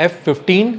F-15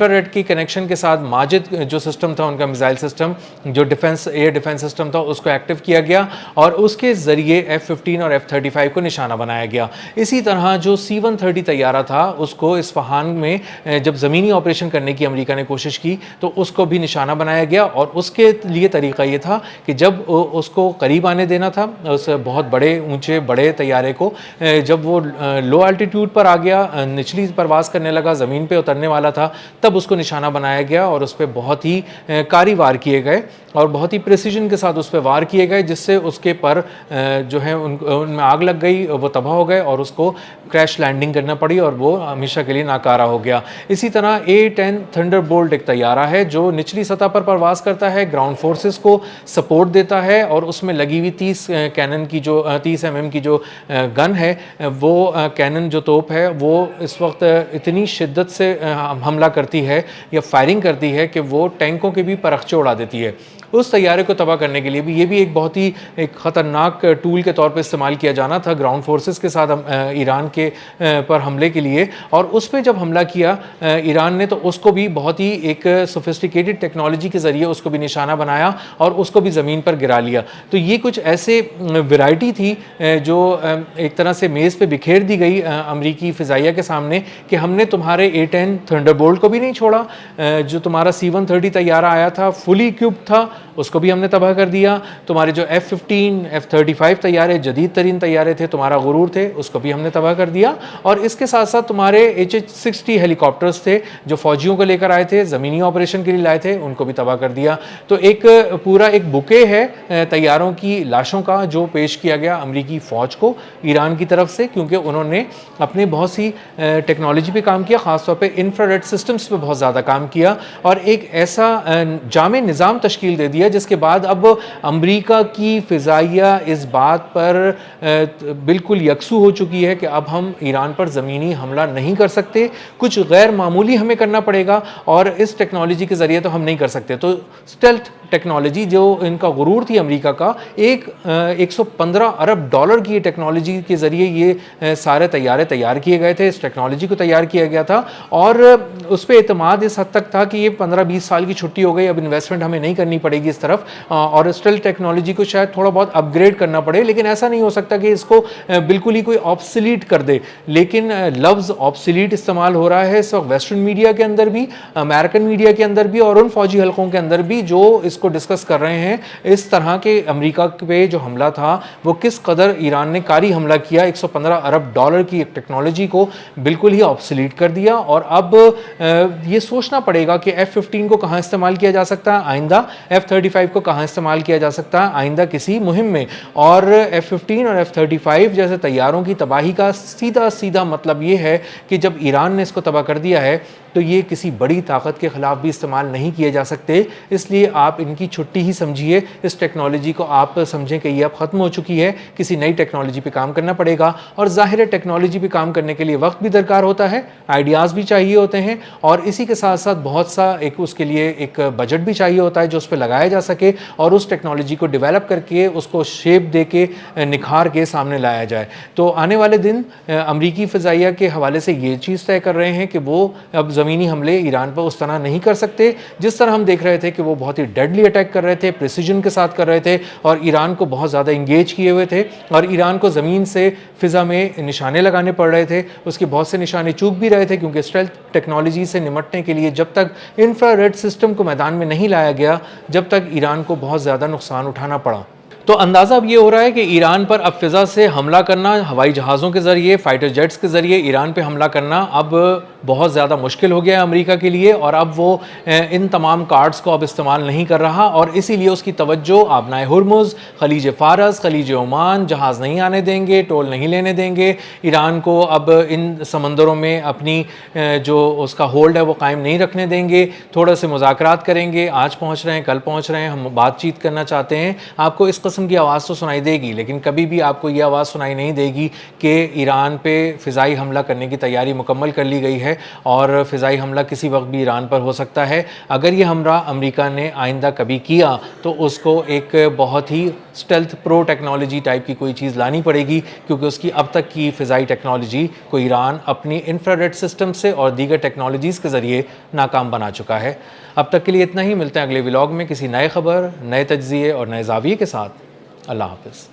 infrared کی connection کے ساتھ ماجد جو سسٹم تھا ان کا میزائل سسٹم جو ڈیفنس ایئر ڈیفنس سسٹم تھا اس کو ایکٹیو کیا گیا اور اس کے ذریعے F-15 اور F-35 کو نشانہ بنایا گیا. اسی طرح جو C-130 طیارہ تھا اس کو اصفہان میں جب زمینی آپریشن کرنے کی امریکہ نے کوشش کی تو اس کو بھی نشانہ بنایا گیا اور اس کے لیے طریقہ یہ تھا کہ جب اس کو قریب آنے دینا تھا اس بہت بڑے اونچے بڑے طیارے کو, جب وہ لو الٹیٹیوڈ پر آ گیا, نچلی پرواز کرنے لگا, زمین پہ اترنے والا تھا, تب اس کو نشانہ بنایا گیا اور اس پہ بہت ہی کاری وار کیے گئے اور بہت ہی پریسیجن کے ساتھ اس پہ وار کیے گئے, جس سے اس کے پر جو ہے ان میں آگ لگ گئی, وہ تباہ ہو گئے اور اس کو کریش لینڈنگ کرنا پڑی اور وہ ہمیشہ کے لیے ناکارہ ہو گیا. اسی طرح A-10 تھنڈر بولٹ ایک طیارہ ہے جو نچلی سطح پر پرواز کرتا ہے, گراؤنڈ فورسز کو سپورٹ دیتا ہے اور اس میں لگی ہوئی 30 کینن کی جو 30 mm کی جو گن ہے, وہ کینن جو توپ ہے وہ اس وقت اتنی شدت سے حملہ کرتی ہے یا فائرنگ کرتی ہے کہ وہ ٹینکوں کے بھی پرخچے اڑا دیتی ہے. اس طیارے کو تباہ کرنے کے لیے بھی یہ بھی ایک بہت ہی ایک خطرناک ٹول کے طور پہ استعمال کیا جانا تھا گراؤنڈ فورسز کے ساتھ ایران کے پر حملے کے لیے, اور اس پہ جب حملہ کیا ایران نے تو اس کو بھی بہت ہی ایک سوفسٹیکیٹڈ ٹیکنالوجی کے ذریعے اس کو بھی نشانہ بنایا اور اس کو بھی زمین پر گرا لیا. تو یہ کچھ ایسے ورائٹی تھی جو ایک طرح سے میز پہ بکھیر دی گئی امریکی فضائیہ کے سامنے کہ ہم نے تمہارے A-10 تھنڈر بولٹ کو بھی نہیں چھوڑا, جو تمہارا C-130 طیارہ آیا تھا فلی اکوپڈ تھا اس کو بھی ہم نے تباہ کر دیا, تمہارے جو F-15 F-35 طیارے جدید ترین طیارے تھے, تمہارا غرور تھے, اس کو بھی ہم نے تباہ کر دیا, اور اس کے ساتھ ساتھ تمہارے H-60 ہیلی کاپٹرز تھے جو فوجیوں کو لے کر آئے تھے, زمینی آپریشن کے لیے لائے تھے, ان کو بھی تباہ کر دیا. تو ایک پورا ایک بکے ہے طیاروں کی لاشوں کا جو پیش کیا گیا امریکی فوج کو ایران کی طرف سے, کیونکہ انہوں نے اپنے بہت سی ٹیکنالوجی پہ کام کیا, خاص طور پہ انفرارڈ سسٹمز پہ بہت زیادہ کام کیا اور ایک ایسا جامع نظام تشکیل دے دیا جس کے بعد اب امریکہ کی فضائیہ اس بات پر بالکل یکسو ہو چکی ہے کہ اب ہم ایران پر زمینی حملہ نہیں کر سکتے, کچھ غیر معمولی ہمیں کرنا پڑے گا اور اس ٹیکنالوجی کے ذریعے تو ہم نہیں کر سکتے. تو اسٹیلتھ ٹیکنالوجی جو ان کا غرور تھی امریکہ کا, ایک $115 ارب کی ٹیکنالوجی کے ذریعے یہ سارے طیارے تیار کیے گئے تھے, اس ٹیکنالوجی کو تیار کیا گیا تھا اور اس پہ اعتماد اس حد تک تھا کہ یہ 15-20 سال کی چھٹی ہو گئی, اب انویسٹمنٹ ہمیں نہیں کرنی پڑے گی اس طرف, اور اسٹیلتھ ٹیکنالوجی کو شاید تھوڑا بہت اپ گریڈ کرنا پڑے, لیکن ایسا نہیں ہو سکتا کہ اس کو بالکل ہی کوئی آبسلیٹ کر دے. لیکن لفظ آبسلیٹ استعمال ہو رہا ہے اس وقت ویسٹرن میڈیا کے اندر بھی, امریکن میڈیا کے اندر بھی اور ان فوجی حلقوں کے اندر بھی جو اس کو ڈسکس کر رہے ہیں اس طرح کے امریکہ پہ جو حملہ تھا وہ کس قدر ایران نے کاری حملہ کیا, $115 ارب کی ایک ٹیکنالوجی کو بالکل ہی آبسلیٹ کر دیا. اور اب یہ سوچنا پڑے گا کہ F-15 کو کہاں استعمال کیا جا سکتا ہے آئندہ, F-35 کو کہاں استعمال کیا جا سکتا ہے آئندہ کسی مہم میں, اور F-15 اور F-35 جیسے طیاروں کی تباہی کا سیدھا مطلب یہ ہے کہ جب ایران نے اس کو تباہ کر دیا ہے تو یہ کسی بڑی طاقت کے خلاف بھی استعمال نہیں کیے جا سکتے. اس لیے آپ ان کی چھٹی ہی سمجھیے, اس ٹیکنالوجی کو آپ سمجھیں کہ یہ اب ختم ہو چکی ہے, کسی نئی ٹیکنالوجی پہ کام کرنا پڑے گا. اور ظاہر ہے ٹیکنالوجی پہ کام کرنے کے لیے وقت بھی درکار ہوتا ہے, آئیڈیاز بھی چاہیے ہوتے ہیں, اور اسی کے ساتھ ساتھ بہت سا اس کے لیے ایک بجٹ بھی چاہیے ہوتا ہے جو اس پہ لگایا جا سکے اور اس ٹیکنالوجی کو ڈیولپ کر کے اس کو شیپ دے کے نکھار کے سامنے لایا جائے. تو آنے والے دن امریکی فضائیہ کے حوالے سے یہ چیز طے کر رہے ہیں کہ وہ اب زمینی حملے ایران پر اس طرح نہیں کر سکتے جس طرح ہم دیکھ رہے تھے کہ وہ بہت ہی ڈیڈلی اٹیک کر رہے تھے, پریسیجن کے ساتھ کر رہے تھے اور ایران کو بہت زیادہ انگیج کیے ہوئے تھے, اور ایران کو زمین سے فضا میں نشانے لگانے پڑ رہے تھے. اس کے بہت سے نشانے چوک بھی رہے تھے کیونکہ اسٹیلتھ ٹیکنالوجی سے نمٹنے کے لیے جب تک انفراریڈ سسٹم کو میدان میں نہیں لایا گیا جب تک ایران کو بہت زیادہ نقصان اٹھانا پڑا. تو اندازہ اب یہ ہو رہا ہے کہ ایران پر اب فضا سے حملہ کرنا, ہوائی جہازوں کے ذریعے, فائٹر جیٹس کے ذریعے ایران پہ حملہ کرنا اب بہت زیادہ مشکل ہو گیا ہے امریکہ کے لیے, اور اب وہ ان تمام کارڈز کو اب استعمال نہیں کر رہا, اور اسی لیے اس کی توجہ آبنائے ہرمز, خلیج فارس, خلیج عمان جہاز نہیں آنے دیں گے, ٹول نہیں لینے دیں گے. ایران کو اب ان سمندروں میں اپنی جو اس کا ہولڈ ہے وہ قائم نہیں رکھنے دیں گے. تھوڑا سے مذاکرات کریں گے, آج پہنچ رہے ہیں, کل پہنچ رہے ہیں, ہم بات چیت کرنا چاہتے ہیں. آپ کو اس قسم قسم کی آواز تو سنائی دے گی، لیکن کبھی بھی آپ کو یہ آواز سنائی نہیں دے گی کہ ایران پہ فضائی حملہ کرنے کی تیاری مکمل کر لی گئی ہے اور فضائی حملہ کسی وقت بھی ایران پر ہو سکتا ہے۔ اگر یہ حملہ امریکہ نے آئندہ کبھی کیا تو اس کو ایک بہت ہی اسٹیلتھ پرو ٹیکنالوجی ٹائپ کی کوئی چیز لانی پڑے گی، کیونکہ اس کی اب تک کی فضائی ٹیکنالوجی کو ایران اپنی انفراریڈ سسٹم سے اور دیگر ٹیکنالوجیز کے ذریعے ناکام بنا چکا ہے۔ اب تک کے لیے اتنا ہی، ملتے ہیں اگلے ولاگ میں کسی نئے خبر، نئے تجزیے اور نئے زاویے کے ساتھ۔ اللہ حافظ۔